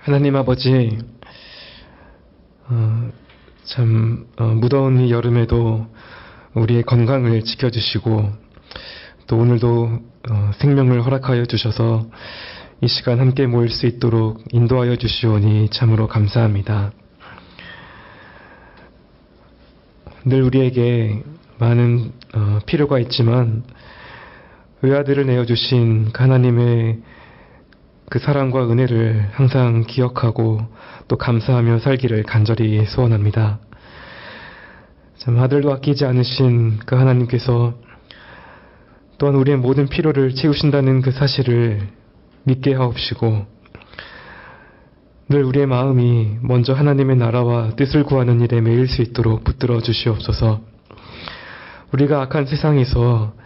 하나님 아버지, 무더운 이 여름에도 우리의 건강을 지켜주시고 또 오늘도 생명을 허락하여 주셔서 이 시간 함께 모일 수 있도록 인도하여 주시오니 참으로 감사합니다. 늘 우리에게 많은 필요가 있지만 외아들을 내어주신 하나님의 그 사랑과 은혜를 항상 기억하고 또 감사하며 살기를 간절히 소원합니다. 참 아들도 아끼지 않으신 그 하나님께서 또한 우리의 모든 필요를 채우신다는 그 사실을 믿게 하옵시고 늘 우리의 마음이 먼저 하나님의 나라와 뜻을 구하는 일에 매일 수 있도록 붙들어 주시옵소서. 우리가 악한 세상에서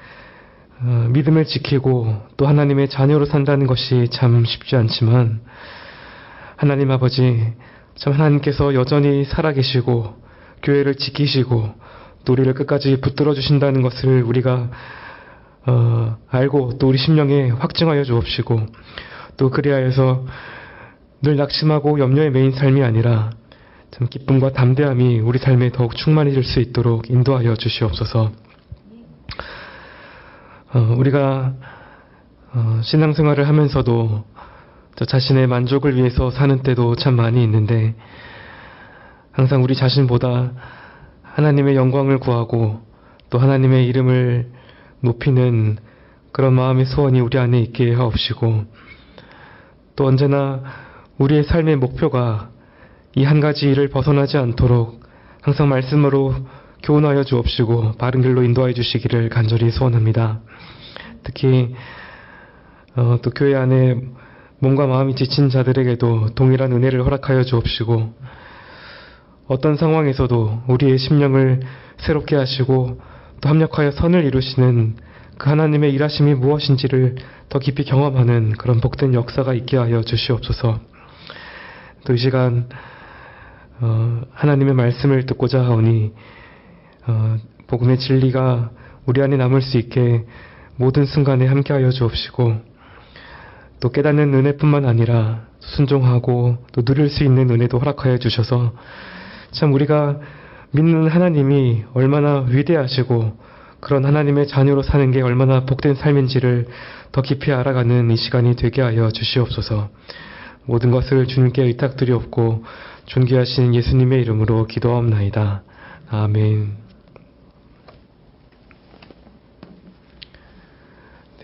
믿음을 지키고 또 하나님의 자녀로 산다는 것이 참 쉽지 않지만 하나님 아버지, 참 하나님께서 여전히 살아계시고 교회를 지키시고 또 우리를 끝까지 붙들어 주신다는 것을 우리가 알고 또 우리 심령에 확증하여 주옵시고 또 그리하여서 늘 낙심하고 염려에 매인 삶이 아니라 참 기쁨과 담대함이 우리 삶에 더욱 충만해질 수 있도록 인도하여 주시옵소서. 우리가 신앙생활을 하면서도 저 자신의 만족을 위해서 사는 때도 참 많이 있는데 항상 우리 자신보다 하나님의 영광을 구하고 또 하나님의 이름을 높이는 그런 마음의 소원이 우리 안에 있게 하옵시고 또 언제나 우리의 삶의 목표가 이 한 가지 일을 벗어나지 않도록 항상 말씀으로 교훈하여 주옵시고 바른 길로 인도하여 주시기를 간절히 소원합니다. 특히 또 교회 안에 몸과 마음이 지친 자들에게도 동일한 은혜를 허락하여 주옵시고 어떤 상황에서도 우리의 심령을 새롭게 하시고 또 합력하여 선을 이루시는 그 하나님의 일하심이 무엇인지를 더 깊이 경험하는 그런 복된 역사가 있게 하여 주시옵소서. 또 이 시간 하나님의 말씀을 듣고자 하오니 복음의 진리가 우리 안에 남을 수 있게 모든 순간에 함께하여 주옵시고 또 깨닫는 은혜뿐만 아니라 순종하고 또 누릴 수 있는 은혜도 허락하여 주셔서 참 우리가 믿는 하나님이 얼마나 위대하시고 그런 하나님의 자녀로 사는 게 얼마나 복된 삶인지를 더 깊이 알아가는 이 시간이 되게 하여 주시옵소서. 모든 것을 주님께 의탁드리옵고 존귀하신 예수님의 이름으로 기도하옵나이다. 아멘.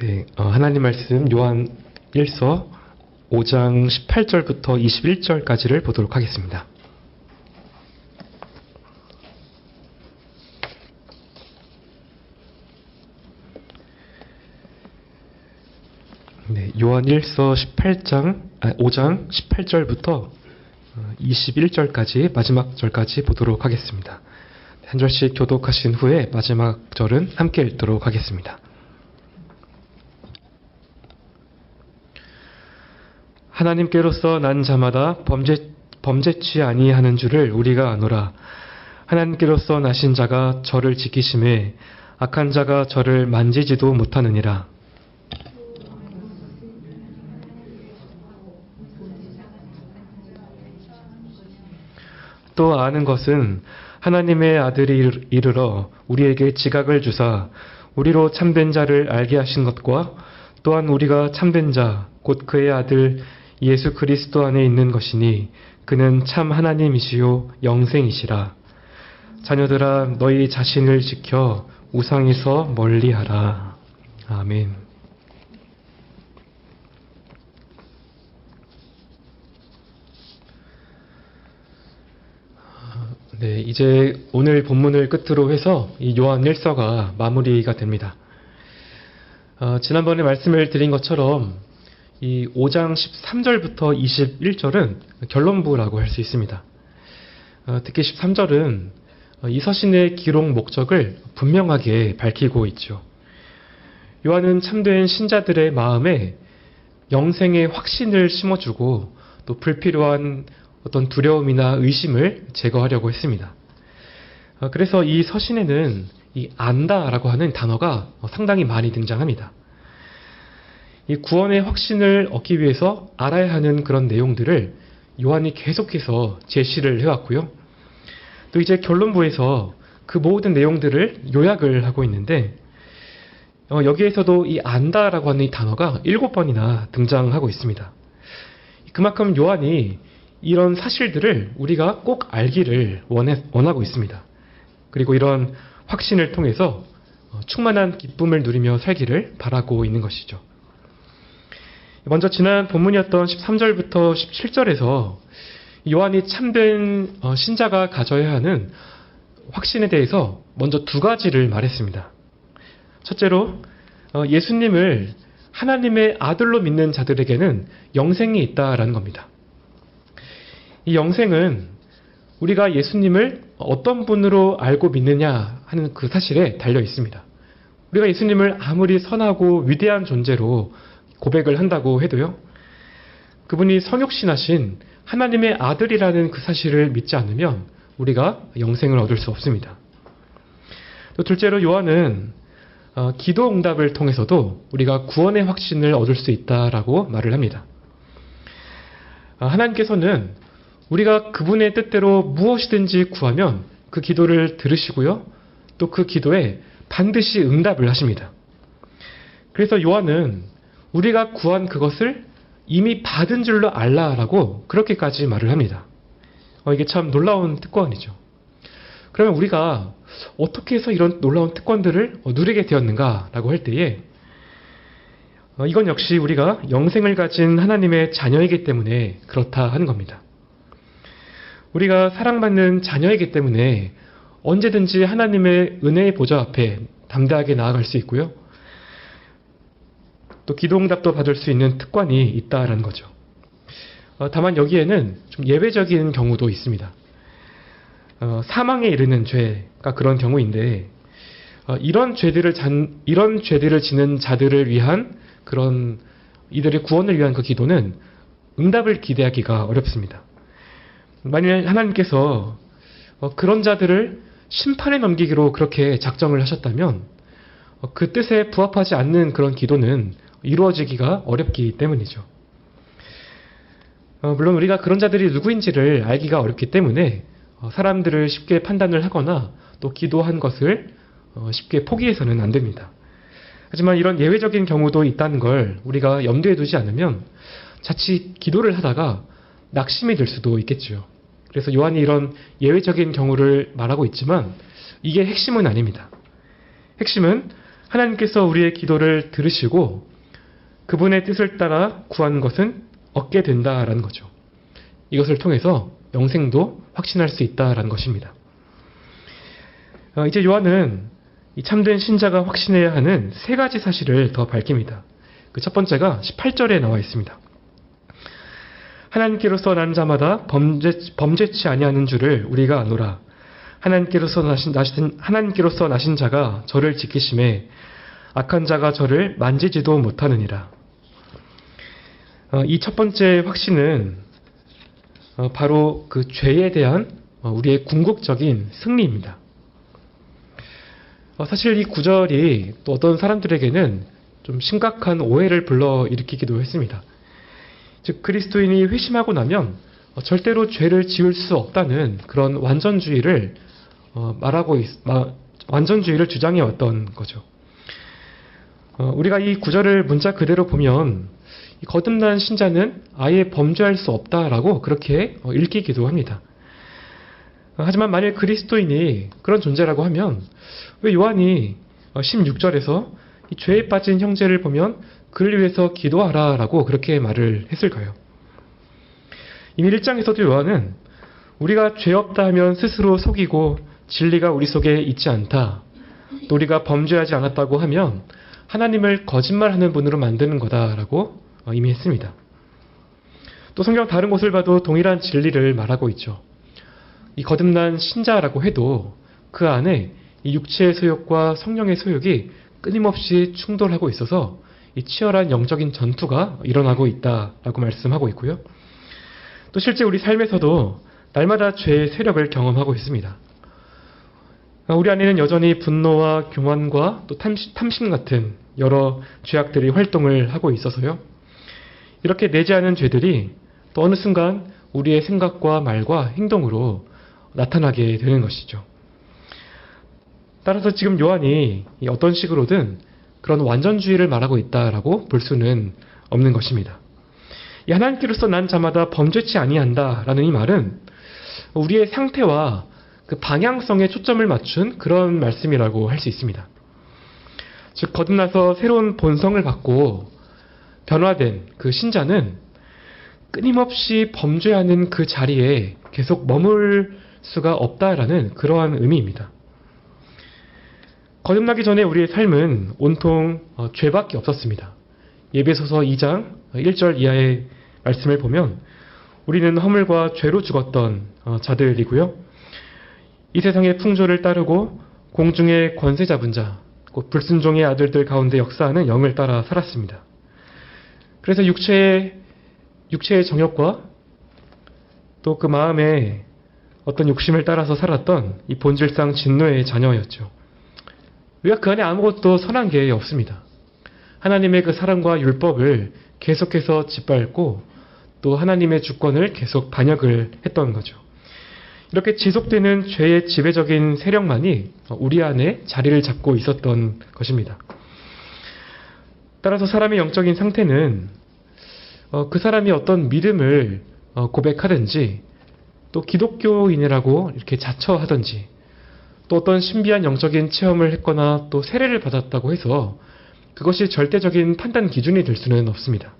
네, 하나님 말씀 요한 1서 5장 18절부터 21절까지를 보도록 하겠습니다. 네, 요한 1서 5장 18절부터 21절까지 마지막 절까지 보도록 하겠습니다. 한 절씩 교독하신 후에 마지막 절은 함께 읽도록 하겠습니다. 하나님께로서 난 자마다 범죄치 아니하는 줄을 우리가 아노라. 하나님께로서 나신 자가 저를 지키심에 악한 자가 저를 만지지도 못하느니라. 또 아는 것은 하나님의 아들이 이르러 우리에게 지각을 주사 우리로 참된 자를 알게 하신 것과 또한 우리가 참된 자 곧 그의 아들 예수 그리스도 안에 있는 것이니 그는 참 하나님이시요 영생이시라. 자녀들아 너희 자신을 지켜 우상에서 멀리하라. 아멘. 네, 이제 오늘 본문을 끝으로 해서 이 요한 1서가 마무리가 됩니다. 지난번에 말씀을 드린 것처럼 이 5장 13절부터 21절은 결론부라고 할 수 있습니다. 특히 13절은 이 서신의 기록 목적을 분명하게 밝히고 있죠. 요한은 참된 신자들의 마음에 영생의 확신을 심어주고 또 불필요한 어떤 두려움이나 의심을 제거하려고 했습니다. 그래서 이 서신에는 이 안다라고 하는 단어가 상당히 많이 등장합니다. 이 구원의 확신을 얻기 위해서 알아야 하는 그런 내용들을 요한이 계속해서 제시를 해왔고요. 또 이제 결론부에서 그 모든 내용들을 요약을 하고 있는데 여기에서도 이 안다라고 하는 이 단어가 7번이나 등장하고 있습니다. 그만큼 요한이 이런 사실들을 우리가 꼭 알기를 원하고 있습니다. 그리고 이런 확신을 통해서 충만한 기쁨을 누리며 살기를 바라고 있는 것이죠. 먼저 지난 본문이었던 13절부터 17절에서 요한이 참된 신자가 가져야 하는 확신에 대해서 먼저 두 가지를 말했습니다. 첫째로 예수님을 하나님의 아들로 믿는 자들에게는 영생이 있다라는 겁니다. 이 영생은 우리가 예수님을 어떤 분으로 알고 믿느냐 하는 그 사실에 달려 있습니다. 우리가 예수님을 아무리 선하고 위대한 존재로 고백을 한다고 해도요, 그분이 성육신하신 하나님의 아들이라는 그 사실을 믿지 않으면 우리가 영생을 얻을 수 없습니다. 또 둘째로 요한은 기도 응답을 통해서도 우리가 구원의 확신을 얻을 수 있다라고 말을 합니다. 하나님께서는 우리가 그분의 뜻대로 무엇이든지 구하면 그 기도를 들으시고요, 또 그 기도에 반드시 응답을 하십니다. 그래서 요한은 우리가 구한 그것을 이미 받은 줄로 알라라고 그렇게까지 말을 합니다. 이게 참 놀라운 특권이죠. 그러면 우리가 어떻게 해서 이런 놀라운 특권들을 누리게 되었는가라고 할 때에 이건 역시 우리가 영생을 가진 하나님의 자녀이기 때문에 그렇다 하는 겁니다. 우리가 사랑받는 자녀이기 때문에 언제든지 하나님의 은혜의 보좌 앞에 담대하게 나아갈 수 있고요. 또 기도응답도 받을 수 있는 특권이 있다라는 거죠. 다만 여기에는 좀 예외적인 경우도 있습니다. 사망에 이르는 죄가 그런 경우인데 이런 죄들을 지는 자들을 위한 그런 이들의 구원을 위한 그 기도는 응답을 기대하기가 어렵습니다. 만일 하나님께서 그런 자들을 심판에 넘기기로 그렇게 작정을 하셨다면 그 뜻에 부합하지 않는 그런 기도는 이루어지기가 어렵기 때문이죠. 물론 우리가 그런 자들이 누구인지를 알기가 어렵기 때문에 사람들을 쉽게 판단을 하거나 또 기도한 것을 쉽게 포기해서는 안 됩니다. 하지만 이런 예외적인 경우도 있다는 걸 우리가 염두에 두지 않으면 자칫 기도를 하다가 낙심이 될 수도 있겠죠. 그래서 요한이 이런 예외적인 경우를 말하고 있지만 이게 핵심은 아닙니다. 핵심은 하나님께서 우리의 기도를 들으시고 그분의 뜻을 따라 구한 것은 얻게 된다라는 거죠. 이것을 통해서 영생도 확신할 수 있다라는 것입니다. 이제 요한은 이 참된 신자가 확신해야 하는 세 가지 사실을 더 밝힙니다. 그 첫 번째가 18절에 나와 있습니다. 하나님께로서 난 자마다 범죄치 아니하는 줄을 우리가 아노라. 하나님께로서 나신 자가 저를 지키심에 악한 자가 저를 만지지도 못하느니라. 이 첫 번째 확신은 바로 그 죄에 대한 우리의 궁극적인 승리입니다. 사실 이 구절이 또 어떤 사람들에게는 좀 심각한 오해를 불러일으키기도 했습니다. 즉 그리스도인이 회심하고 나면 절대로 죄를 지을 수 없다는 그런 완전주의를 주장해 왔던 거죠. 우리가 이 구절을 문자 그대로 보면 거듭난 신자는 아예 범죄할 수 없다라고 그렇게 읽히기도 합니다. 하지만 만일 그리스도인이 그런 존재라고 하면 왜 요한이 16절에서 이 죄에 빠진 형제를 보면 그를 위해서 기도하라라고 그렇게 말을 했을까요? 이미 1장에서도 요한은 우리가 죄 없다 하면 스스로 속이고 진리가 우리 속에 있지 않다. 또 우리가 범죄하지 않았다고 하면 하나님을 거짓말하는 분으로 만드는 거다라고 이미 했습니다. 또 성경 다른 곳을 봐도 동일한 진리를 말하고 있죠. 이 거듭난 신자라고 해도 그 안에 이 육체의 소욕과 성령의 소욕이 끊임없이 충돌하고 있어서 이 치열한 영적인 전투가 일어나고 있다라고 말씀하고 있고요. 또 실제 우리 삶에서도 날마다 죄의 세력을 경험하고 있습니다. 우리 안에는 여전히 분노와 교만과 또 탐심 같은 여러 죄악들이 활동을 하고 있어서요. 이렇게 내재하는 죄들이 또 어느 순간 우리의 생각과 말과 행동으로 나타나게 되는 것이죠. 따라서 지금 요한이 어떤 식으로든 그런 완전주의를 말하고 있다라고 볼 수는 없는 것입니다. 이 하나님께로서 난 자마다 범죄치 아니한다라는 이 말은 우리의 상태와 그 방향성에 초점을 맞춘 그런 말씀이라고 할 수 있습니다. 즉 거듭나서 새로운 본성을 받고 변화된 그 신자는 끊임없이 범죄하는 그 자리에 계속 머물 수가 없다라는 그러한 의미입니다. 거듭나기 전에 우리의 삶은 온통 죄밖에 없었습니다. 예배소서 2장 1절 이하의 말씀을 보면 우리는 허물과 죄로 죽었던 자들이고요. 이 세상의 풍조를 따르고 공중의 권세 잡은 자, 곧 불순종의 아들들 가운데 역사하는 영을 따라 살았습니다. 그래서 육체의 정욕과 또 그 마음의 어떤 욕심을 따라서 살았던 이 본질상 진노의 자녀였죠. 우리가 그 안에 아무것도 선한 게 없습니다. 하나님의 그 사랑과 율법을 계속해서 짓밟고 또 하나님의 주권을 계속 반역을 했던 거죠. 이렇게 지속되는 죄의 지배적인 세력만이 우리 안에 자리를 잡고 있었던 것입니다. 따라서 사람의 영적인 상태는 그 사람이 어떤 믿음을 고백하든지 또 기독교인이라고 이렇게 자처하든지 또 어떤 신비한 영적인 체험을 했거나 또 세례를 받았다고 해서 그것이 절대적인 판단 기준이 될 수는 없습니다.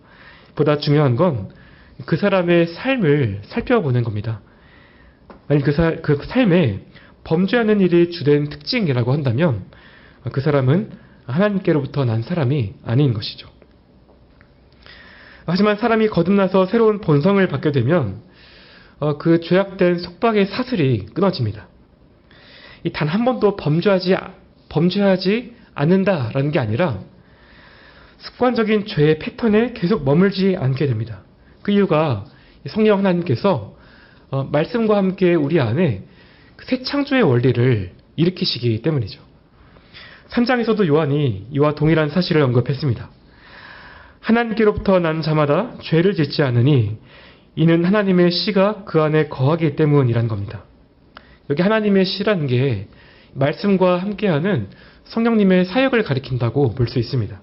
보다 중요한 건 그 사람의 삶을 살펴보는 겁니다. 만약 그 삶에 범죄하는 일이 주된 특징이라고 한다면 그 사람은 하나님께로부터 난 사람이 아닌 것이죠. 하지만 사람이 거듭나서 새로운 본성을 받게 되면 그 죄악된 속박의 사슬이 끊어집니다. 단 한 번도 범죄하지 않는다라는 게 아니라 습관적인 죄의 패턴에 계속 머물지 않게 됩니다. 그 이유가 성령 하나님께서 말씀과 함께 우리 안에 새 창조의 원리를 일으키시기 때문이죠. 3장에서도 요한이 이와 동일한 사실을 언급했습니다. 하나님께로부터 난 자마다 죄를 짓지 않으니 이는 하나님의 씨가 그 안에 거하기 때문이란 겁니다. 여기 하나님의 씨라는 게 말씀과 함께하는 성령님의 사역을 가리킨다고 볼 수 있습니다.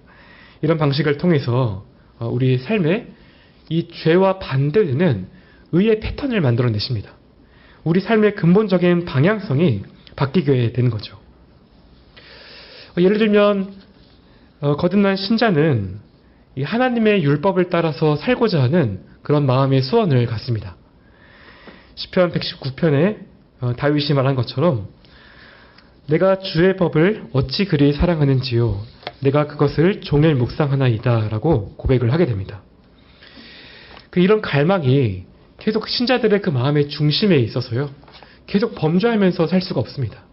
이런 방식을 통해서 우리 삶에 이 죄와 반대되는 의의 패턴을 만들어내십니다. 우리 삶의 근본적인 방향성이 바뀌게 되는 거죠. 예를 들면 거듭난 신자는 이 하나님의 율법을 따라서 살고자 하는 그런 마음의 소원을 갖습니다. 시편 119편에 다윗이 말한 것처럼 내가 주의 법을 어찌 그리 사랑하는지요 내가 그것을 종일 묵상하나이다 라고 고백을 하게 됩니다. 이런 갈망이 계속 신자들의 그 마음의 중심에 있어서요 계속 범죄하면서 살 수가 없습니다.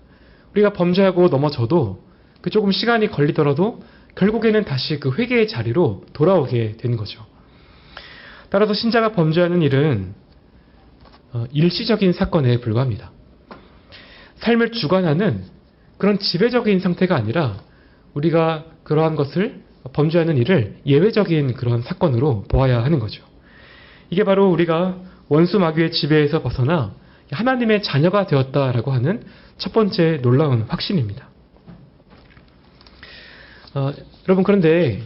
우리가 범죄하고 넘어져도 그 조금 시간이 걸리더라도 결국에는 다시 그 회개의 자리로 돌아오게 되는 거죠. 따라서 신자가 범죄하는 일은 일시적인 사건에 불과합니다. 삶을 주관하는 그런 지배적인 상태가 아니라 우리가 그러한 것을 범죄하는 일을 예외적인 그런 사건으로 보아야 하는 거죠. 이게 바로 우리가 원수 마귀의 지배에서 벗어나 하나님의 자녀가 되었다라고 하는 첫 번째 놀라운 확신입니다. 여러분 그런데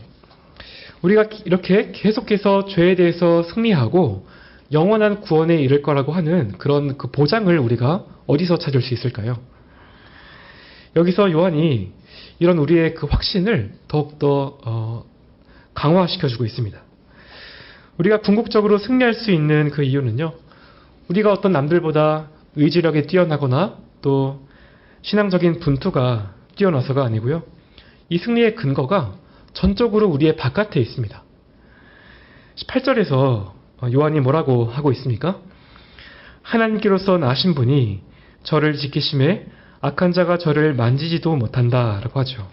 우리가 이렇게 계속해서 죄에 대해서 승리하고 영원한 구원에 이를 거라고 하는 그런 그 보장을 우리가 어디서 찾을 수 있을까요? 여기서 요한이 이런 우리의 그 확신을 더욱더 강화시켜주고 있습니다. 우리가 궁극적으로 승리할 수 있는 그 이유는요, 우리가 어떤 남들보다 의지력에 뛰어나거나 또 신앙적인 분투가 뛰어나서가 아니고요, 이 승리의 근거가 전적으로 우리의 바깥에 있습니다. 18절에서 요한이 뭐라고 하고 있습니까? 하나님께로서 나신 분이 저를 지키심에 악한 자가 저를 만지지도 못한다 라고 하죠.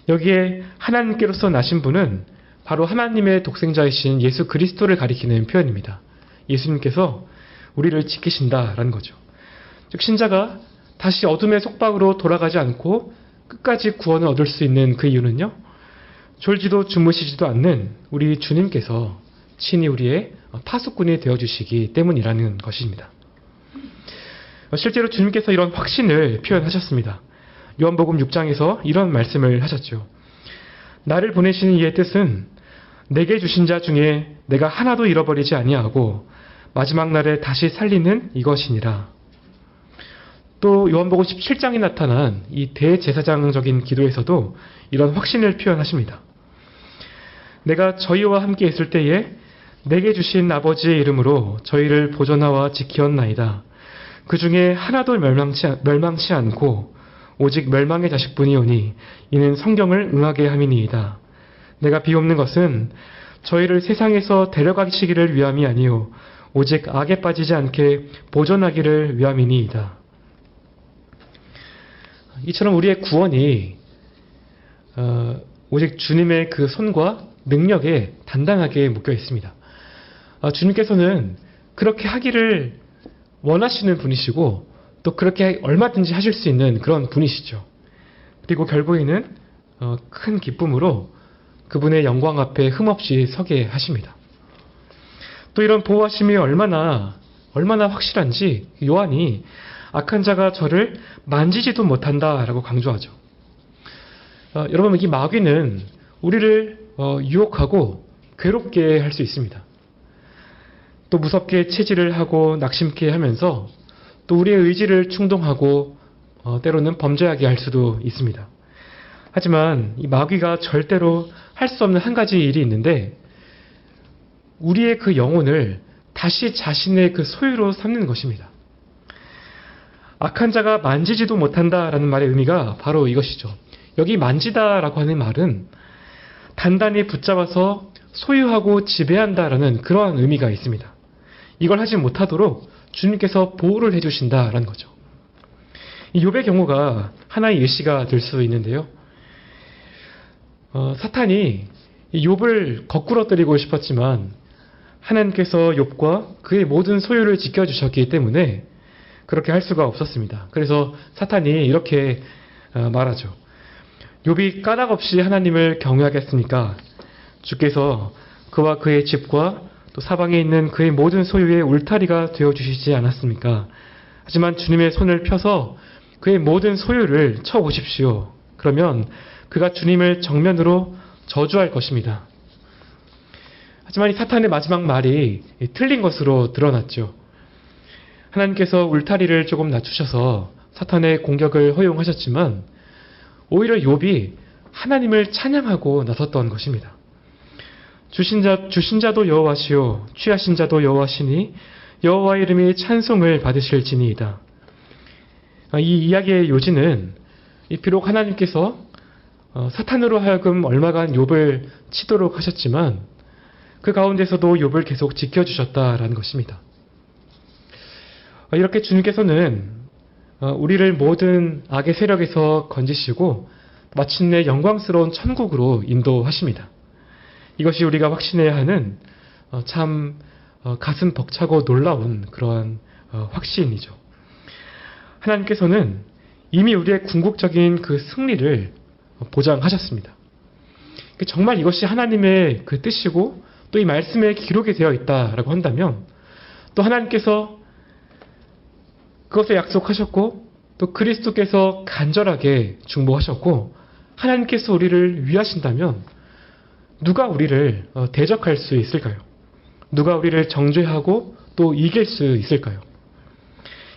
여기에 하나님께로서 나신 분은 바로 하나님의 독생자이신 예수 그리스도를 가리키는 표현입니다. 예수님께서 우리를 지키신다라는 거죠. 즉 신자가 다시 어둠의 속박으로 돌아가지 않고 끝까지 구원을 얻을 수 있는 그 이유는요, 졸지도 주무시지도 않는 우리 주님께서 친히 우리의 파수꾼이 되어주시기 때문이라는 것입니다. 실제로 주님께서 이런 확신을 표현하셨습니다. 요한복음 6장에서 이런 말씀을 하셨죠. 나를 보내시는 이의 뜻은 내게 주신 자 중에 내가 하나도 잃어버리지 아니하고 마지막 날에 다시 살리는 이것이니라. 또 요한복음 17장에 나타난 이 대제사장적인 기도에서도 이런 확신을 표현하십니다. 내가 저희와 함께 있을 때에 내게 주신 아버지의 이름으로 저희를 보존하와 지키었나이다. 그 중에 하나도 멸망치 않고 오직 멸망의 자식뿐이오니 이는 성경을 응하게 함이니이다. 내가 비옵는 것은 저희를 세상에서 데려가시기를 위함이 아니요 오직 악에 빠지지 않게 보존하기를 위함이니이다. 이처럼 우리의 구원이 오직 주님의 그 손과 능력에 단단하게 묶여 있습니다. 주님께서는 그렇게 하기를 원하시는 분이시고 또 그렇게 얼마든지 하실 수 있는 그런 분이시죠. 그리고 결국에는 큰 기쁨으로 그분의 영광 앞에 흠없이 서게 하십니다. 또 이런 보호하심이 얼마나 확실한지 요한이 악한 자가 저를 만지지도 못한다라고 강조하죠. 여러분, 이 마귀는 우리를 유혹하고 괴롭게 할 수 있습니다. 또 무섭게 체질을 하고 낙심케 하면서 또 우리의 의지를 충동하고 때로는 범죄하게 할 수도 있습니다. 하지만 이 마귀가 절대로 할 수 없는 한 가지 일이 있는데 우리의 그 영혼을 다시 자신의 그 소유로 삼는 것입니다. 악한 자가 만지지도 못한다라는 말의 의미가 바로 이것이죠. 여기 만지다라고 하는 말은 단단히 붙잡아서 소유하고 지배한다라는 그러한 의미가 있습니다. 이걸 하지 못하도록 주님께서 보호를 해주신다라는 거죠. 이 욥의 경우가 하나의 예시가 될 수 있는데요. 사탄이 이 욥을 거꾸로 때리고 싶었지만 하나님께서 욥과 그의 모든 소유를 지켜주셨기 때문에 그렇게 할 수가 없었습니다. 그래서 사탄이 이렇게 말하죠. 욥이 까닭 없이 하나님을 경외하겠습니까? 주께서 그와 그의 집과 또 사방에 있는 그의 모든 소유의 울타리가 되어주시지 않았습니까? 하지만 주님의 손을 펴서 그의 모든 소유를 쳐보십시오. 그러면 그가 주님을 정면으로 저주할 것입니다. 하지만 이 사탄의 마지막 말이 틀린 것으로 드러났죠. 하나님께서 울타리를 조금 낮추셔서 사탄의 공격을 허용하셨지만 오히려 욥이 하나님을 찬양하고 나섰던 것입니다. 주신 자도 여호와시요 취하신 자도 여호와시니 여호와 이름이 찬송을 받으실지니이다. 이 이야기의 요지는 비록 하나님께서 사탄으로 하여금 얼마간 욥을 치도록 하셨지만 그 가운데서도 욥을 계속 지켜주셨다라는 것입니다. 이렇게 주님께서는 우리를 모든 악의 세력에서 건지시고 마침내 영광스러운 천국으로 인도하십니다. 이것이 우리가 확신해야 하는 참 가슴 벅차고 놀라운 그러한 확신이죠. 하나님께서는 이미 우리의 궁극적인 그 승리를 보장하셨습니다. 정말 이것이 하나님의 그 뜻이고 또 이 말씀에 기록이 되어 있다라고 한다면 또 하나님께서 그것을 약속하셨고 또 그리스도께서 간절하게 중보하셨고 하나님께서 우리를 위하신다면 누가 우리를 대적할 수 있을까요? 누가 우리를 정죄하고 또 이길 수 있을까요?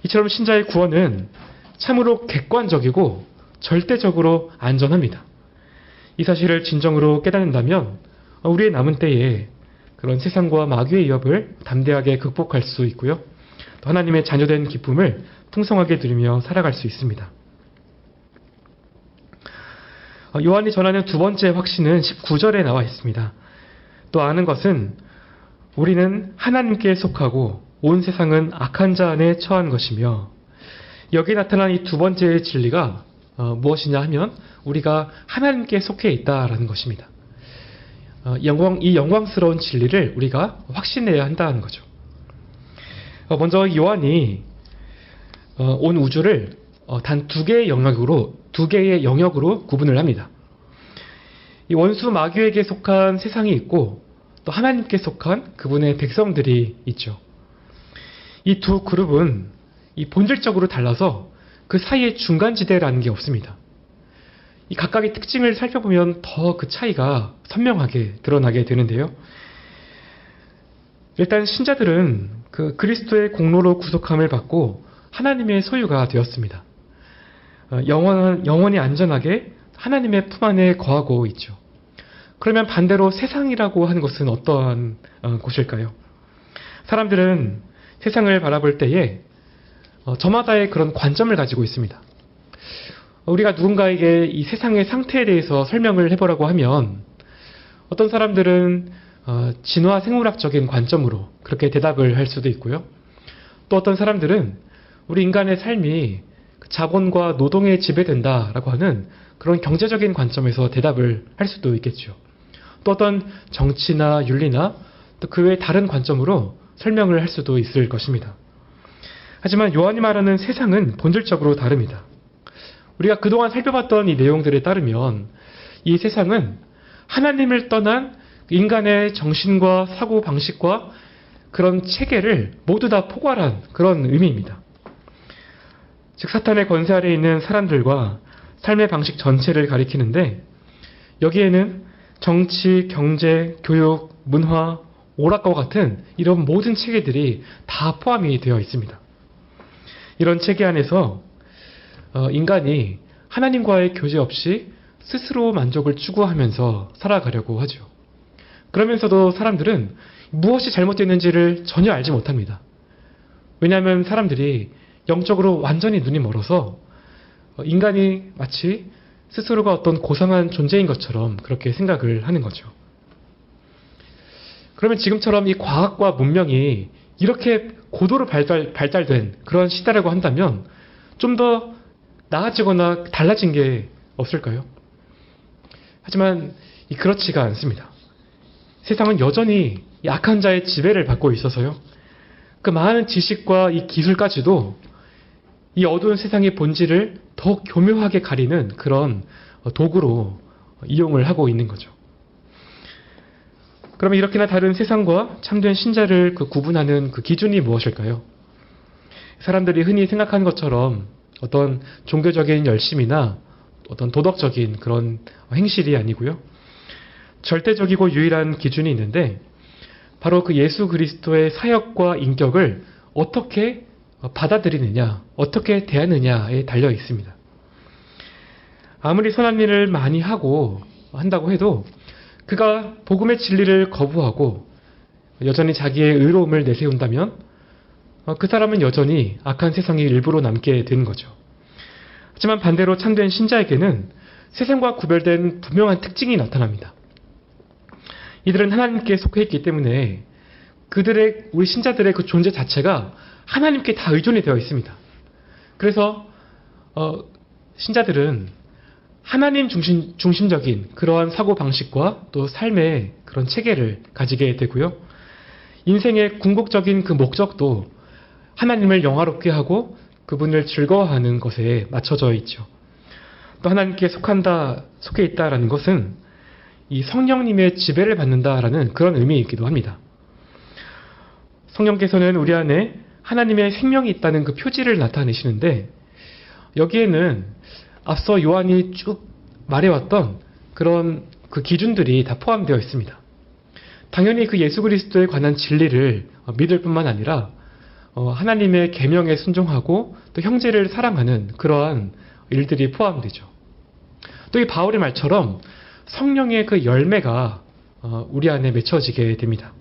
이처럼 신자의 구원은 참으로 객관적이고 절대적으로 안전합니다. 이 사실을 진정으로 깨닫는다면 우리의 남은 때에 그런 세상과 마귀의 위협을 담대하게 극복할 수 있고요. 또 하나님의 자녀된 기쁨을 풍성하게 누리며 살아갈 수 있습니다. 요한이 전하는 두 번째 확신은 19절에 나와 있습니다. 또 아는 것은 우리는 하나님께 속하고 온 세상은 악한 자 안에 처한 것이며 여기에 나타난 이 두 번째의 진리가 무엇이냐 하면 우리가 하나님께 속해 있다라는 것입니다. 이 영광스러운 진리를 우리가 확신해야 한다는 거죠. 먼저 요한이 온 우주를 단 두 개의 영역으로 구분을 합니다. 이 원수 마귀에게 속한 세상이 있고 또 하나님께 속한 그분의 백성들이 있죠. 이 두 그룹은 이 본질적으로 달라서 그 사이에 중간지대라는 게 없습니다. 이 각각의 특징을 살펴보면 더 그 차이가 선명하게 드러나게 되는데요. 일단 신자들은 그 그리스도의 공로로 구속함을 받고 하나님의 소유가 되었습니다. 영원히 안전하게 하나님의 품 안에 거하고 있죠. 그러면 반대로 세상이라고 하는 것은 어떠한 곳일까요? 사람들은 세상을 바라볼 때에 저마다의 그런 관점을 가지고 있습니다. 우리가 누군가에게 이 세상의 상태에 대해서 설명을 해보라고 하면 어떤 사람들은 진화 생물학적인 관점으로 그렇게 대답을 할 수도 있고요. 또 어떤 사람들은 우리 인간의 삶이 자본과 노동에 지배된다라고 하는 그런 경제적인 관점에서 대답을 할 수도 있겠죠. 또 어떤 정치나 윤리나 또 그 외 다른 관점으로 설명을 할 수도 있을 것입니다. 하지만 요한이 말하는 세상은 본질적으로 다릅니다. 우리가 그동안 살펴봤던 이 내용들에 따르면 이 세상은 하나님을 떠난 인간의 정신과 사고 방식과 그런 체계를 모두 다 포괄한 그런 의미입니다. 즉 사탄의 권세 아래에 있는 사람들과 삶의 방식 전체를 가리키는데 여기에는 정치, 경제, 교육, 문화, 오락과 같은 이런 모든 체계들이 다 포함이 되어 있습니다. 이런 체계 안에서 인간이 하나님과의 교제 없이 스스로 만족을 추구하면서 살아가려고 하죠. 그러면서도 사람들은 무엇이 잘못됐는지를 전혀 알지 못합니다. 왜냐하면 사람들이 영적으로 완전히 눈이 멀어서 인간이 마치 스스로가 어떤 고상한 존재인 것처럼 그렇게 생각을 하는 거죠. 그러면 지금처럼 이 과학과 문명이 이렇게 고도로 발달된 그런 시대라고 한다면 좀 더 나아지거나 달라진 게 없을까요? 하지만 그렇지가 않습니다. 세상은 여전히 약한 자의 지배를 받고 있어서요. 그 많은 지식과 이 기술까지도 이 어두운 세상의 본질을 더욱 교묘하게 가리는 그런 도구로 이용을 하고 있는 거죠. 그러면 이렇게나 다른 세상과 참된 신자를 구분하는 그 기준이 무엇일까요? 사람들이 흔히 생각하는 것처럼 어떤 종교적인 열심이나 어떤 도덕적인 그런 행실이 아니고요. 절대적이고 유일한 기준이 있는데 바로 그 예수 그리스도의 사역과 인격을 어떻게 받아들이느냐, 어떻게 대하느냐에 달려 있습니다. 아무리 선한 일을 많이 하고 한다고 해도 그가 복음의 진리를 거부하고 여전히 자기의 의로움을 내세운다면 그 사람은 여전히 악한 세상의 일부로 남게 되는 거죠. 하지만 반대로 참된 신자에게는 세상과 구별된 분명한 특징이 나타납니다. 이들은 하나님께 속해 있기 때문에 우리 신자들의 그 존재 자체가 하나님께 다 의존이 되어 있습니다. 그래서 신자들은 하나님 중심적인 그러한 사고방식과 또 삶의 그런 체계를 가지게 되고요. 인생의 궁극적인 그 목적도 하나님을 영화롭게 하고 그분을 즐거워하는 것에 맞춰져 있죠. 또 하나님께 속해 있다라는 것은 이 성령님의 지배를 받는다라는 그런 의미이기도 합니다. 성령께서는 우리 안에 하나님의 생명이 있다는 그 표지를 나타내시는데 여기에는 앞서 요한이 쭉 말해왔던 그런 그 기준들이 다 포함되어 있습니다. 당연히 그 예수 그리스도에 관한 진리를 믿을 뿐만 아니라 하나님의 계명에 순종하고 또 형제를 사랑하는 그러한 일들이 포함되죠. 또 이 바울의 말처럼 성령의 그 열매가 우리 안에 맺혀지게 됩니다.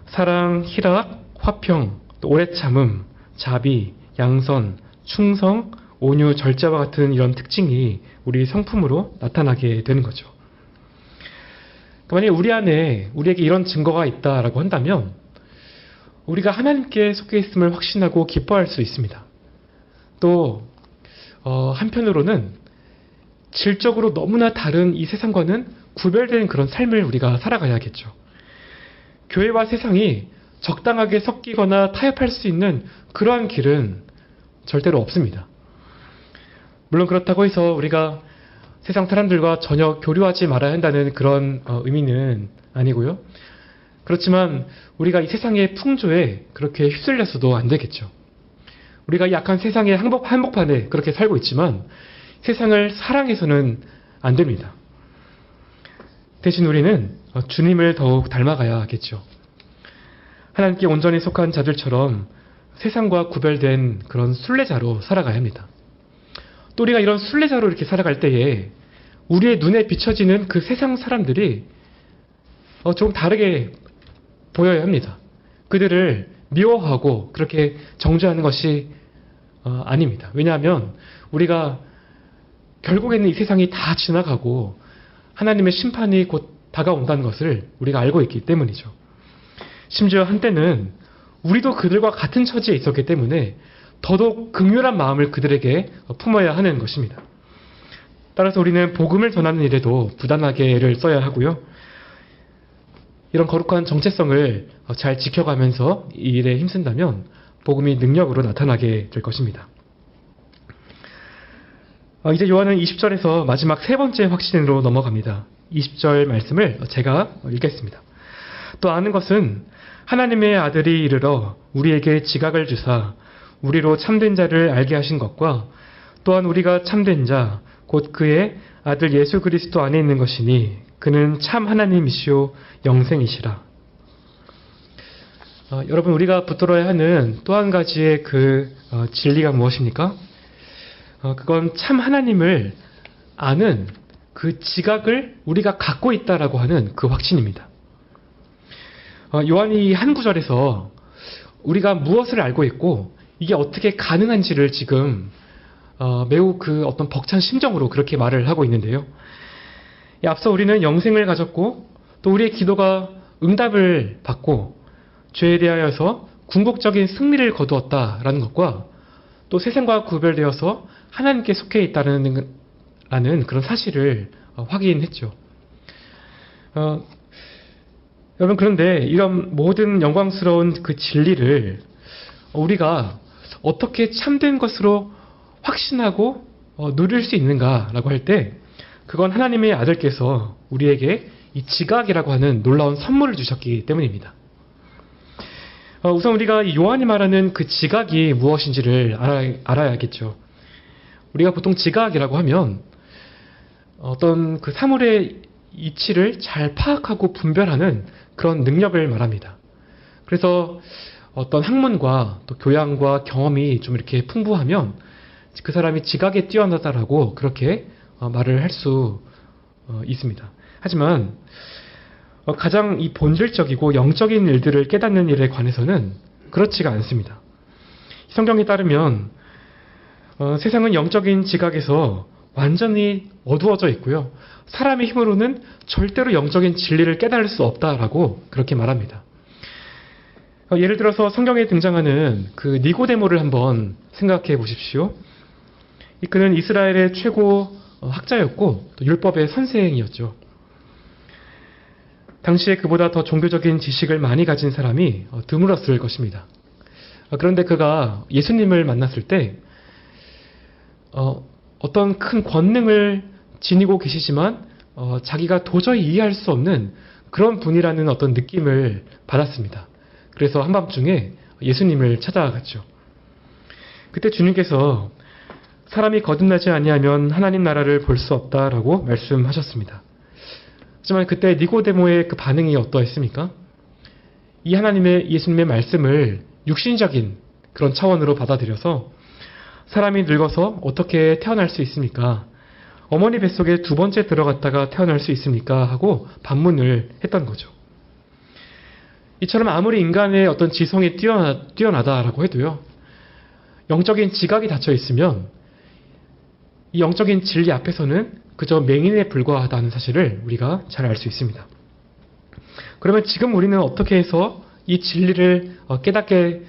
사랑, 희락, 화평, 또 오래 참음, 자비, 양선, 충성, 온유, 절제와 같은 이런 특징이 우리 성품으로 나타나게 되는 거죠. 만약에 우리 안에 우리에게 이런 증거가 있다라고 한다면 우리가 하나님께 속해 있음을 확신하고 기뻐할 수 있습니다. 또 한편으로는 질적으로 너무나 다른 이 세상과는 구별된 그런 삶을 우리가 살아가야겠죠. 교회와 세상이 적당하게 섞이거나 타협할 수 있는 그러한 길은 절대로 없습니다. 물론 그렇다고 해서 우리가 세상 사람들과 전혀 교류하지 말아야 한다는 그런 의미는 아니고요. 그렇지만 우리가 이 세상의 풍조에 그렇게 휩쓸려서도 안 되겠죠. 우리가 이 약한 세상의 한복판에 그렇게 살고 있지만 세상을 사랑해서는 안 됩니다. 대신 우리는 주님을 더욱 닮아가야 하겠죠. 하나님께 온전히 속한 자들처럼 세상과 구별된 그런 순례자로 살아가야 합니다. 또 우리가 이런 순례자로 이렇게 살아갈 때에 우리의 눈에 비춰지는 그 세상 사람들이 조금 다르게 보여야 합니다. 그들을 미워하고 그렇게 정죄하는 것이 아닙니다. 왜냐하면 우리가 결국에는 이 세상이 다 지나가고 하나님의 심판이 곧 다가온다는 것을 우리가 알고 있기 때문이죠. 심지어 한때는 우리도 그들과 같은 처지에 있었기 때문에 더더욱 긍휼한 마음을 그들에게 품어야 하는 것입니다. 따라서 우리는 복음을 전하는 일에도 부단하게 애를 써야 하고요. 이런 거룩한 정체성을 잘 지켜가면서 이 일에 힘쓴다면 복음이 능력으로 나타나게 될 것입니다. 이제 요한은 20절에서 마지막 세 번째 확신으로 넘어갑니다. 20절 말씀을 제가 읽겠습니다. 또 아는 것은 하나님의 아들이 이르러 우리에게 지각을 주사 우리로 참된 자를 알게 하신 것과 또한 우리가 참된 자 곧 그의 아들 예수 그리스도 안에 있는 것이니 그는 참 하나님이시오 영생이시라. 여러분 우리가 붙들어야 하는 또 한 가지의 그 진리가 무엇입니까? 그건 참 하나님을 아는 그 지각을 우리가 갖고 있다라고 하는 그 확신입니다. 요한이 한 구절에서 우리가 무엇을 알고 있고 이게 어떻게 가능한지를 지금 매우 그 어떤 벅찬 심정으로 그렇게 말을 하고 있는데요. 앞서 우리는 영생을 가졌고 또 우리의 기도가 응답을 받고 죄에 대하여서 궁극적인 승리를 거두었다라는 것과 또 세상과 구별되어서 하나님께 속해 있다는 그런 사실을 확인했죠. 여러분 그런데 이런 모든 영광스러운 그 진리를 우리가 어떻게 참된 것으로 확신하고 누릴 수 있는가라고 할 때 그건 하나님의 아들께서 우리에게 이 지각이라고 하는 놀라운 선물을 주셨기 때문입니다. 우선 우리가 이 요한이 말하는 그 지각이 무엇인지를 알아야겠죠. 우리가 보통 지각이라고 하면 어떤 그 사물의 이치를 잘 파악하고 분별하는 그런 능력을 말합니다. 그래서 어떤 학문과 또 교양과 경험이 좀 이렇게 풍부하면 그 사람이 지각에 뛰어나다라고 그렇게 말을 할 수 있습니다. 하지만 가장 이 본질적이고 영적인 일들을 깨닫는 일에 관해서는 그렇지가 않습니다. 성경에 따르면 세상은 영적인 지각에서 완전히 어두워져 있고요. 사람의 힘으로는 절대로 영적인 진리를 깨달을 수 없다라고 그렇게 말합니다. 예를 들어서 성경에 등장하는 그 니고데모를 한번 생각해 보십시오. 그는 이스라엘의 최고 학자였고 또 율법의 선생이었죠. 당시에 그보다 더 종교적인 지식을 많이 가진 사람이 드물었을 것입니다. 그런데 그가 예수님을 만났을 때 어떤 큰 권능을 지니고 계시지만 자기가 도저히 이해할 수 없는 그런 분이라는 어떤 느낌을 받았습니다. 그래서 한밤중에 예수님을 찾아갔죠. 그때 주님께서 사람이 거듭나지 아니하면 하나님 나라를 볼 수 없다라고 말씀하셨습니다. 하지만 그때 니고데모의 그 반응이 어떠했습니까? 이 예수님의 말씀을 육신적인 그런 차원으로 받아들여서 사람이 늙어서 어떻게 태어날 수 있습니까? 어머니 뱃속에 두 번째 들어갔다가 태어날 수 있습니까? 하고 반문을 했던 거죠. 이처럼 아무리 인간의 어떤 지성이 뛰어나다라고 해도요, 영적인 지각이 닫혀 있으면 이 영적인 진리 앞에서는 그저 맹인에 불과하다는 사실을 우리가 잘 알 수 있습니다. 그러면 지금 우리는 어떻게 해서 이 진리를 깨닫게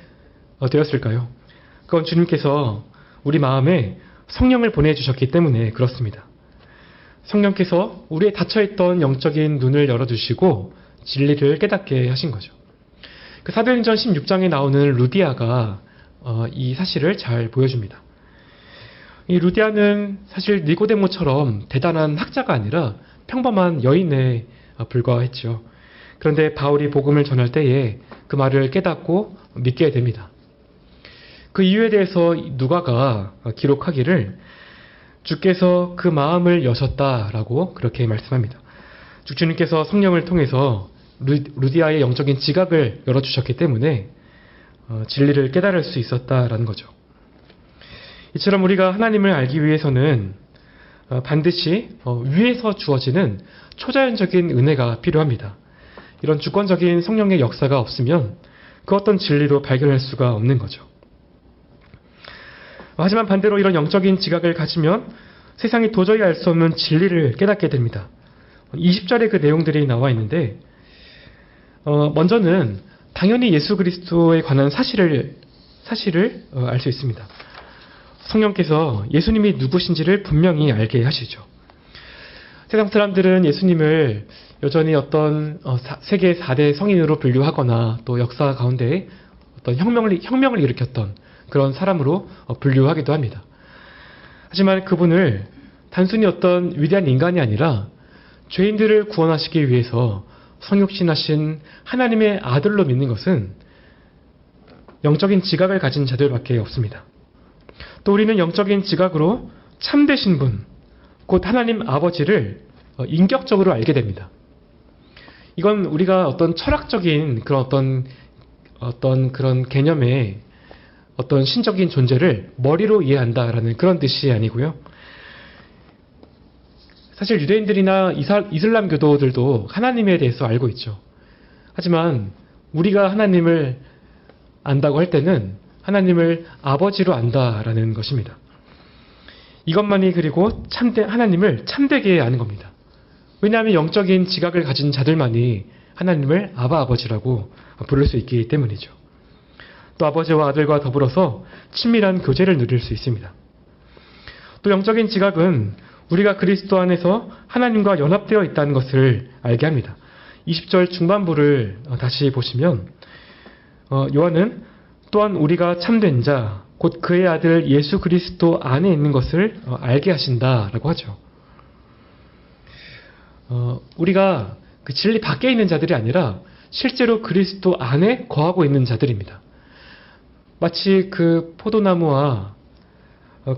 되었을까요? 그건 주님께서 우리 마음에 성령을 보내주셨기 때문에 그렇습니다. 성령께서 우리의 닫혀있던 영적인 눈을 열어주시고 진리를 깨닫게 하신 거죠. 그 이 루디아는 사실 니고데모처럼 대단한 학자가 아니라 평범한 여인에 불과했죠. 그런데 바울이 복음을 전할 때에 그 말을 깨닫고 믿게 됩니다. 그 이유에 대해서 누가가 기록하기를 주께서 그 마음을 여셨다라고 그렇게 말씀합니다. 주님께서 성령을 통해서 루디아의 영적인 지각을 열어주셨기 때문에 진리를 깨달을 수 있었다라는 거죠. 이처럼 우리가 하나님을 알기 위해서는 반드시 위에서 주어지는 초자연적인 은혜가 필요합니다. 이런 주권적인 성령의 역사가 없으면 그 어떤 진리도 발견할 수가 없는 거죠. 하지만 반대로 이런 영적인 지각을 가지면 세상이 도저히 알 수 없는 진리를 깨닫게 됩니다. 20절에 그 내용들이 나와 있는데 먼저는 당연히 예수 그리스도에 관한 사실을 알 수 있습니다. 성령께서 예수님이 누구신지를 분명히 알게 하시죠. 세상 사람들은 예수님을 여전히 어떤 세계 4대 성인으로 분류하거나 또 역사 가운데 어떤 혁명을 일으켰던 그런 사람으로 분류하기도 합니다. 하지만 그분을 단순히 어떤 위대한 인간이 아니라 죄인들을 구원하시기 위해서 성육신하신 하나님의 아들로 믿는 것은 영적인 지각을 가진 자들밖에 없습니다. 또 우리는 영적인 지각으로 참되신 분, 곧 하나님 아버지를 인격적으로 알게 됩니다. 이건 우리가 어떤 철학적인 그런 어떤 그런 개념의 어떤 신적인 존재를 머리로 이해한다라는 그런 뜻이 아니고요. 사실 유대인들이나 이슬람교도들도 하나님에 대해서 알고 있죠. 하지만 우리가 하나님을 안다고 할 때는 하나님을 아버지로 안다라는 것입니다. 이것만이 그리고 하나님을 참되게 아는 겁니다. 왜냐하면 영적인 지각을 가진 자들만이 하나님을 아버지라고 부를 수 있기 때문이죠. 또 아버지와 아들과 더불어서 친밀한 교제를 누릴 수 있습니다. 또 영적인 지각은 우리가 그리스도 안에서 하나님과 연합되어 있다는 것을 알게 합니다. 20절 중반부를 다시 보시면 요한은 또한 우리가 참된 자, 곧 그의 아들 예수 그리스도 안에 있는 것을 알게 하신다라고 하죠. 우리가 그 진리 밖에 있는 자들이 아니라 실제로 그리스도 안에 거하고 있는 자들입니다. 마치 그 포도나무와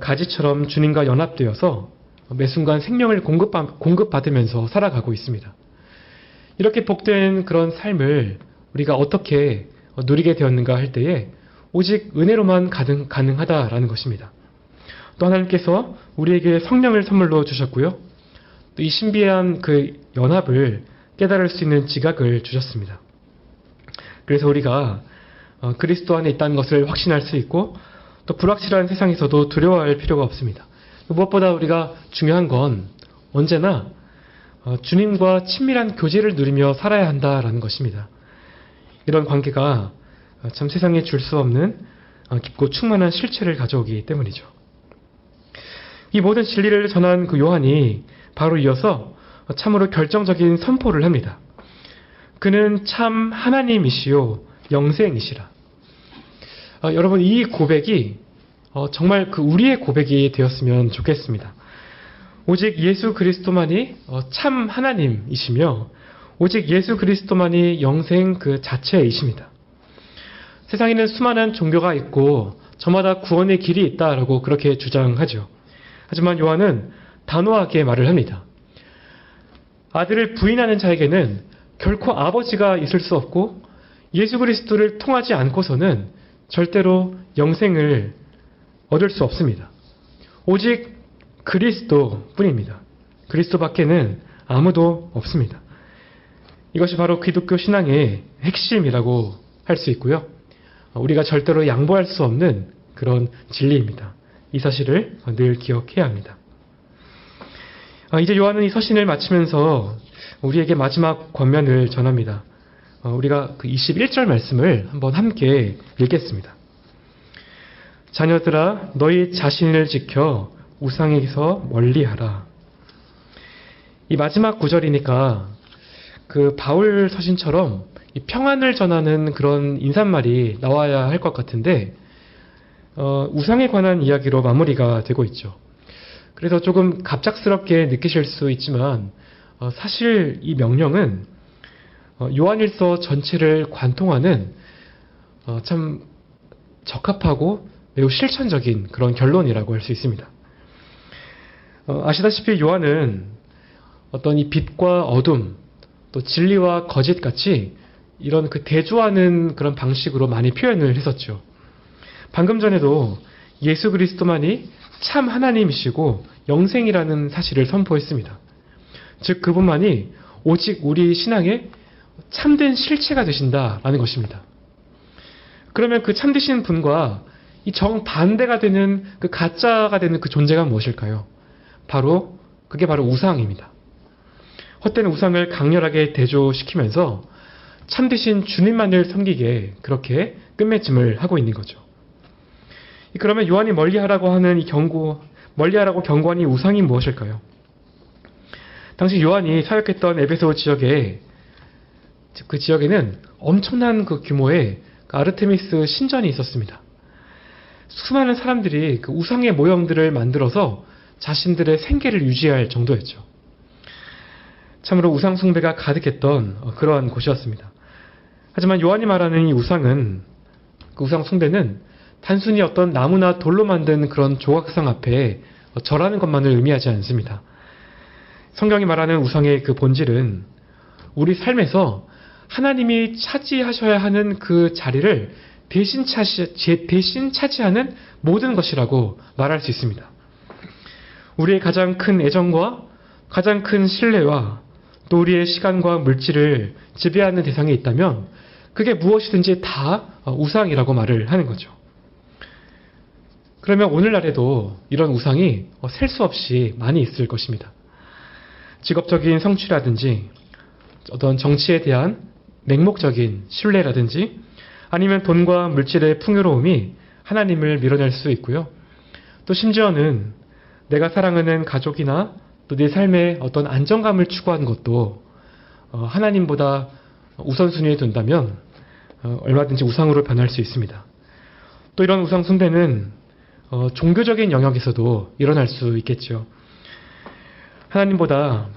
가지처럼 주님과 연합되어서 매 순간 생명을 공급받으면서 살아가고 있습니다. 이렇게 복된 그런 삶을 우리가 어떻게 누리게 되었는가 할 때에 오직 은혜로만 가능하다라는 것입니다. 또 하나님께서 우리에게 성령을 선물로 주셨고요. 또 이 신비한 그 연합을 깨달을 수 있는 지각을 주셨습니다. 그래서 우리가 그리스도 안에 있다는 것을 확신할 수 있고 또 불확실한 세상에서도 두려워할 필요가 없습니다. 무엇보다 우리가 중요한 건 언제나 주님과 친밀한 교제를 누리며 살아야 한다라는 것입니다. 이런 관계가 참 세상에 줄 수 없는 깊고 충만한 실체를 가져오기 때문이죠. 이 모든 진리를 전한 그 요한이 바로 이어서 참으로 결정적인 선포를 합니다. 그는 참 하나님이시요 영생이시라. 여러분 이 고백이 정말 그 우리의 고백이 되었으면 좋겠습니다. 오직 예수 그리스도만이 참 하나님이시며 오직 예수 그리스도만이 영생 그 자체이십니다. 세상에는 수많은 종교가 있고 저마다 구원의 길이 있다라고 그렇게 주장하죠. 하지만 요한은 단호하게 말을 합니다. 아들을 부인하는 자에게는 결코 아버지가 있을 수 없고 예수 그리스도를 통하지 않고서는 절대로 영생을 얻을 수 없습니다. 오직 그리스도뿐입니다. 그리스도밖에는 아무도 없습니다. 이것이 바로 기독교 신앙의 핵심이라고 할 수 있고요. 우리가 절대로 양보할 수 없는 그런 진리입니다. 이 사실을 늘 기억해야 합니다. 이제 요한은 이 서신을 마치면서 우리에게 마지막 권면을 전합니다. 우리가 그 21절 말씀을 한번 함께 읽겠습니다. 자녀들아 너희 자신을 지켜 우상에서 멀리하라. 이 마지막 구절이니까 그 바울 서신처럼 이 평안을 전하는 그런 인사말이 나와야 할 것 같은데 우상에 관한 이야기로 마무리가 되고 있죠. 그래서 조금 갑작스럽게 느끼실 수 있지만 사실 이 명령은 요한일서 전체를 관통하는 참 적합하고 매우 실천적인 그런 결론이라고 할 수 있습니다. 아시다시피 요한은 어떤 이 빛과 어둠, 또 진리와 거짓 같이 이런 그 대조하는 그런 방식으로 많이 표현을 했었죠. 방금 전에도 예수 그리스도만이 참 하나님이시고 영생이라는 사실을 선포했습니다. 즉 그분만이 오직 우리 신앙의 참된 실체가 되신다라는 것입니다. 그러면 그 참되신 분과 이 정반대가 되는 그 가짜가 되는 그 존재가 무엇일까요? 그게 바로 우상입니다. 헛된 우상을 강렬하게 대조시키면서 참되신 주님만을 섬기게 그렇게 끝맺음을 하고 있는 거죠. 그러면 요한이 멀리하라고 경고한 이 우상이 무엇일까요? 당시 요한이 사역했던 에베소 그 지역에는 엄청난 그 규모의 아르테미스 신전이 있었습니다. 수많은 사람들이 그 우상의 모형들을 만들어서 자신들의 생계를 유지할 정도였죠. 참으로 우상 숭배가 가득했던 그러한 곳이었습니다. 하지만 요한이 말하는 이 그 우상 숭배는 단순히 어떤 나무나 돌로 만든 그런 조각상 앞에 절하는 것만을 의미하지 않습니다. 성경이 말하는 우상의 그 본질은 우리 삶에서 하나님이 차지하셔야 하는 그 자리를 대신 차지하는 모든 것이라고 말할 수 있습니다. 우리의 가장 큰 애정과 가장 큰 신뢰와 또 우리의 시간과 물질을 지배하는 대상이 있다면 그게 무엇이든지 다 우상이라고 말을 하는 거죠. 그러면 오늘날에도 이런 우상이 셀 수 없이 많이 있을 것입니다. 직업적인 성취라든지 어떤 정치에 대한 맹목적인 신뢰라든지 아니면 돈과 물질의 풍요로움이 하나님을 밀어낼 수 있고요. 또 심지어는 내가 사랑하는 가족이나 또 내 삶의 어떤 안정감을 추구하는 것도 하나님보다 우선순위에 둔다면 얼마든지 우상으로 변할 수 있습니다. 또 이런 우상 숭배는 종교적인 영역에서도 일어날 수 있겠죠. 하나님보다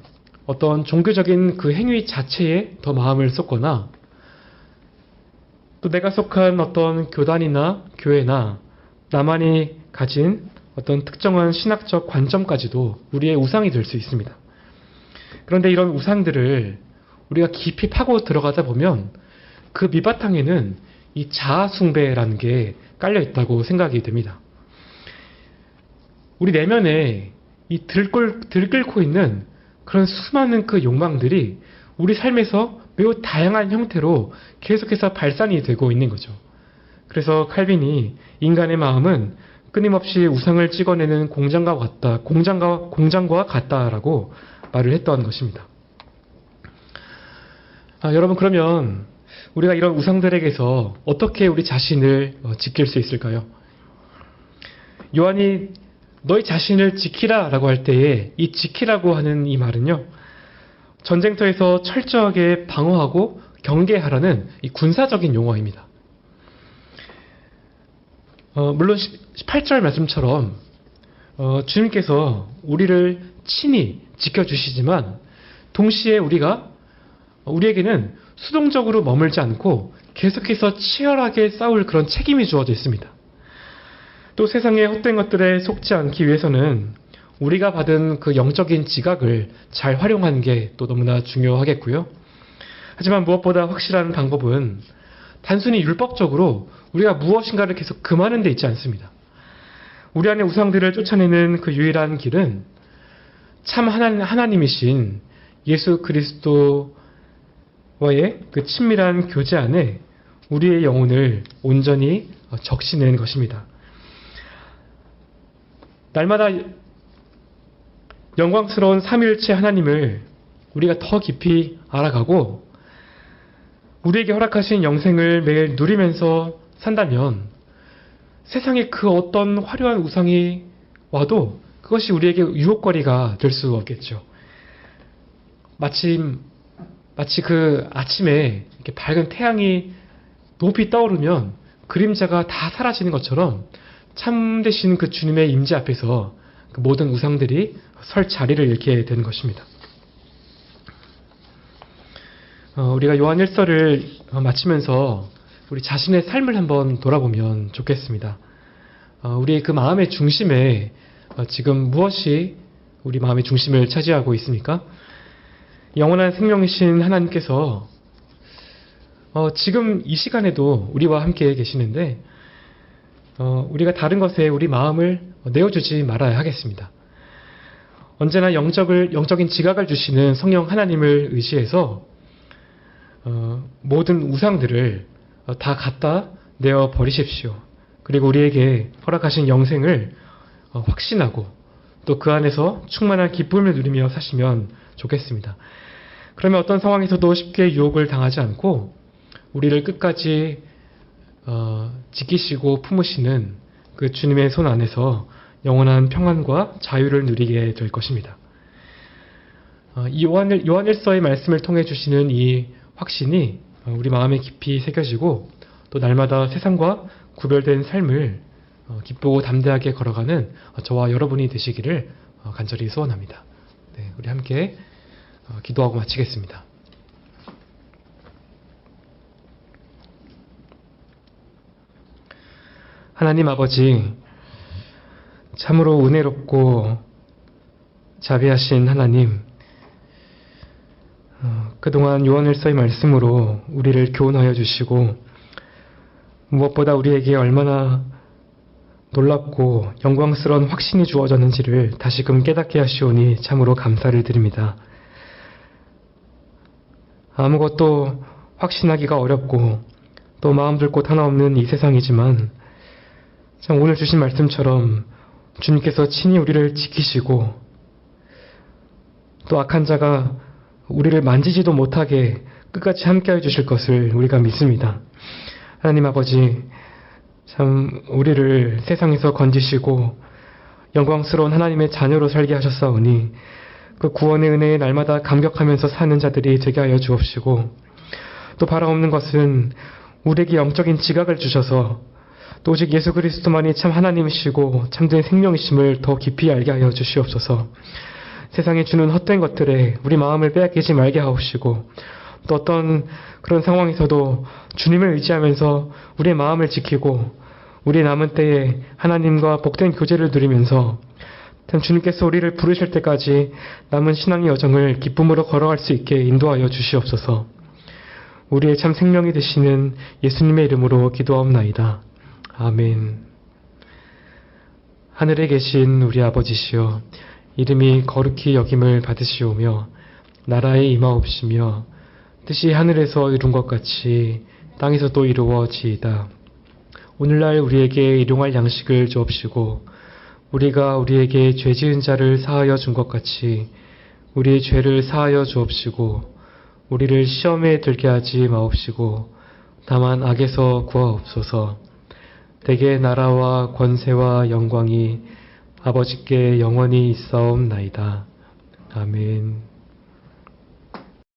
어떤 종교적인 그 행위 자체에 더 마음을 쏟거나 또 내가 속한 어떤 교단이나 교회나 나만이 가진 어떤 특정한 신학적 관점까지도 우리의 우상이 될 수 있습니다. 그런데 이런 우상들을 우리가 깊이 파고 들어가다 보면 그 밑바탕에는 이 자아숭배라는 게 깔려 있다고 생각이 됩니다. 우리 내면에 이 들끓고 있는 그런 수많은 그 욕망들이 우리 삶에서 매우 다양한 형태로 계속해서 발산이 되고 있는 거죠. 그래서 칼빈이 인간의 마음은 끊임없이 우상을 찍어내는 공장과 같다라고 말을 했던 것입니다. 여러분 그러면 우리가 이런 우상들에게서 어떻게 우리 자신을 지킬 수 있을까요? 요한이 너희 자신을 지키라 라고 할 때에 이 지키라고 하는 이 말은요, 전쟁터에서 철저하게 방어하고 경계하라는 이 군사적인 용어입니다. 물론 18절 말씀처럼 주님께서 우리를 친히 지켜주시지만 동시에 우리에게는 수동적으로 머물지 않고 계속해서 치열하게 싸울 그런 책임이 주어져 있습니다. 또 세상의 헛된 것들에 속지 않기 위해서는 우리가 받은 그 영적인 지각을 잘 활용하는 게 또 너무나 중요하겠고요. 하지만 무엇보다 확실한 방법은 단순히 율법적으로 우리가 무엇인가를 계속 금하는 데 있지 않습니다. 우리 안의 우상들을 쫓아내는 그 유일한 길은 참 하나님이신 예수 그리스도와의 그 친밀한 교제 안에 우리의 영혼을 온전히 적시는 것입니다. 날마다 영광스러운 삼위일체 하나님을 우리가 더 깊이 알아가고 우리에게 허락하신 영생을 매일 누리면서 산다면 세상에 그 어떤 화려한 우상이 와도 그것이 우리에게 유혹거리가 될 수 없겠죠. 마치 그 아침에 이렇게 밝은 태양이 높이 떠오르면 그림자가 다 사라지는 것처럼 참되신 그 주님의 임재 앞에서 그 모든 우상들이 설 자리를 잃게 되는 것입니다. 우리가 요한 1서를 마치면서 우리 자신의 삶을 한번 돌아보면 좋겠습니다. 우리의 그 마음의 중심에 지금 무엇이 우리 마음의 중심을 차지하고 있습니까? 영원한 생명이신 하나님께서 지금 이 시간에도 우리와 함께 계시는데 우리가 다른 것에 우리 마음을 내어주지 말아야 하겠습니다. 언제나 영적인 지각을 주시는 성령 하나님을 의지해서 모든 우상들을 다 갖다 내어 버리십시오. 그리고 우리에게 허락하신 영생을 확신하고 또 그 안에서 충만한 기쁨을 누리며 사시면 좋겠습니다. 그러면 어떤 상황에서도 쉽게 유혹을 당하지 않고 우리를 끝까지 지키시고 품으시는 그 주님의 손 안에서 영원한 평안과 자유를 누리게 될 것입니다. 이 요한 1서의 말씀을 통해 주시는 이 확신이 우리 마음에 깊이 새겨지고 또 날마다 세상과 구별된 삶을 기쁘고 담대하게 걸어가는 저와 여러분이 되시기를 간절히 소원합니다. 네, 우리 함께 기도하고 마치겠습니다. 하나님 아버지, 참으로 은혜롭고 자비하신 하나님, 그동안 요한 1서의 말씀으로 우리를 교훈하여 주시고 무엇보다 우리에게 얼마나 놀랍고 영광스러운 확신이 주어졌는지를 다시금 깨닫게 하시오니 참으로 감사를 드립니다. 아무것도 확신하기가 어렵고 또 마음 둘 곳 하나 없는 이 세상이지만 참 오늘 주신 말씀처럼 주님께서 친히 우리를 지키시고 또 악한 자가 우리를 만지지도 못하게 끝까지 함께해 주실 것을 우리가 믿습니다. 하나님 아버지, 참 우리를 세상에서 건지시고 영광스러운 하나님의 자녀로 살게 하셨사오니 그 구원의 은혜에 날마다 감격하면서 사는 자들이 되게 하여 주옵시고 또 바라옵는 것은 우리에게 영적인 지각을 주셔서 또 오직 예수 그리스도만이 참 하나님이시고 참된 생명이심을 더 깊이 알게 하여 주시옵소서. 세상에 주는 헛된 것들에 우리 마음을 빼앗기지 말게 하옵시고 또 어떤 그런 상황에서도 주님을 의지하면서 우리의 마음을 지키고 우리 남은 때에 하나님과 복된 교제를 누리면서 참 주님께서 우리를 부르실 때까지 남은 신앙의 여정을 기쁨으로 걸어갈 수 있게 인도하여 주시옵소서. 우리의 참 생명이 되시는 예수님의 이름으로 기도하옵나이다. 아멘. 하늘에 계신 우리 아버지시여, 이름이 거룩히 여김을 받으시오며 나라에 임하옵시며 뜻이 하늘에서 이룬 것 같이 땅에서도 이루어지이다. 오늘날 우리에게 일용할 양식을 주옵시고 우리가 우리에게 죄 지은 자를 사하여 준 것 같이 우리의 죄를 사하여 주옵시고 우리를 시험에 들게 하지 마옵시고 다만 악에서 구하옵소서. 대개 나라와 권세와 영광이 아버지께 영원히 있사옵나이다. 아멘.